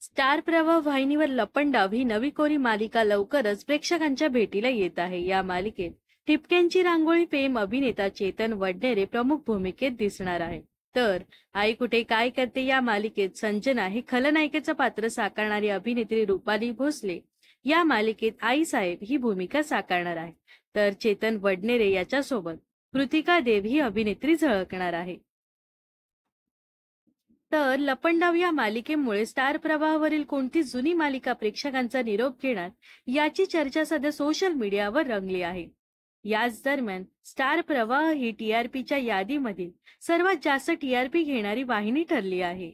Star प्रवाह वाहिनीवर लपंडाव ही नवी कोरी मालिका लवकरच प्रेक्षकांच्या भेटीला येत आहे। या मालिकेत ठिपक्यांची रांगोळी फेम अभिनेता चेतन वडनेरे प्रमुख भूमिकेत दिसणार आहे। तर आई कुठे काय करते या मालिकेत संजना ही खलनायिकेचं पात्र साकारणारी अभिनेत्री रुपाली भोसले या मालिकेत आई साहेब ही भूमिका साकारणार आहे। तर चेतन वडनेरे याच्यासोबत कृतिका देव ही अभिनेत्री झळकणार आहे। तर लपंडाव या मालिकेमुळे स्टार प्रवाहावरील कोणती जुनी मालिका प्रेक्षकांचा निरोप घेणार याची चर्चा सध्या सोशल मीडियावर रंगली आहे। याच दरम्यान स्टार प्रवाह ही टीआरपीच्या यादीमध्ये सर्वात जास्त टीआरपी घेणारी वाहिनी ठरली आहे।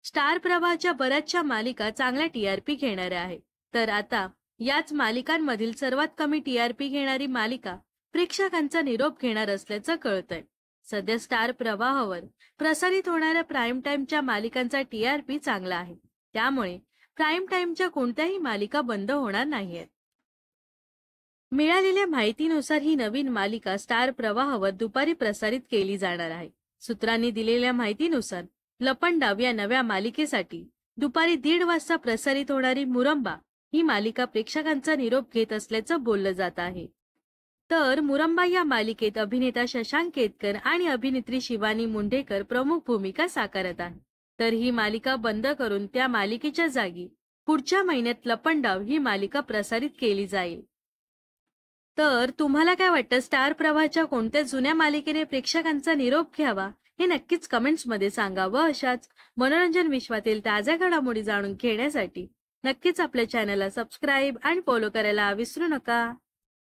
स्टार प्रवाहाच्या बऱ्याचशा मालिका चांगल्या टीआरपी घेणाऱ्या आहेत, तर आता याच मालिकांमधील सर्वात कमी टीआरपी घेणारी मालिका प्रेक्षकांचा निरोप घेणार असल्याचं कळतंय। सध्या स्टार प्रवाहावर प्रसारित होणाऱ्या प्राईम टाइमच्या मालिकांचा टीआरपी चांगला आहे, त्यामुळे प्राईम टाइमच्या कोणत्याही मालिका बंद होणार नाहीयेत। मिळालेल्या माहितीनुसार ही नवीन मालिका स्टार प्रवाहावर दुपारी प्रसारित केली जाणार आहे। सूत्रांनी दिलेल्या माहितीनुसार लपंडाव या नव्या मालिकेसाठी दुपारी 1:30 वाजता प्रसारित होणारी मुरंबा ही मालिका प्रेक्षकांचा निरोप घेत असल्याचं बोललं जात आहे। तर मुरंबा या मालिकेत अभिनेता शशांक केतकर आणि अभिनेत्री शिवानी मुंढेकर प्रमुख भूमिका साकारत आहेत। तर ही मालिका बंद करून त्या मालिकेच्या जागी पुढच्या महिन्यात लपंडाव ही मालिका प्रसारित केली जाईल। तर तुम्हाला काय वाटतं, स्टार प्रवाहाच्या कोणत्या जुन्या मालिकेने प्रेक्षकांचा निरोप घ्यावा हे नक्कीच कमेंट्स मध्ये सांगा व अशाच मनोरंजन विश्वातील ताज्या घडामोडी जाणून घेण्यासाठी नक्कीच आपल्या चॅनलला सबस्क्राईब आणि फॉलो करायला विसरू नका।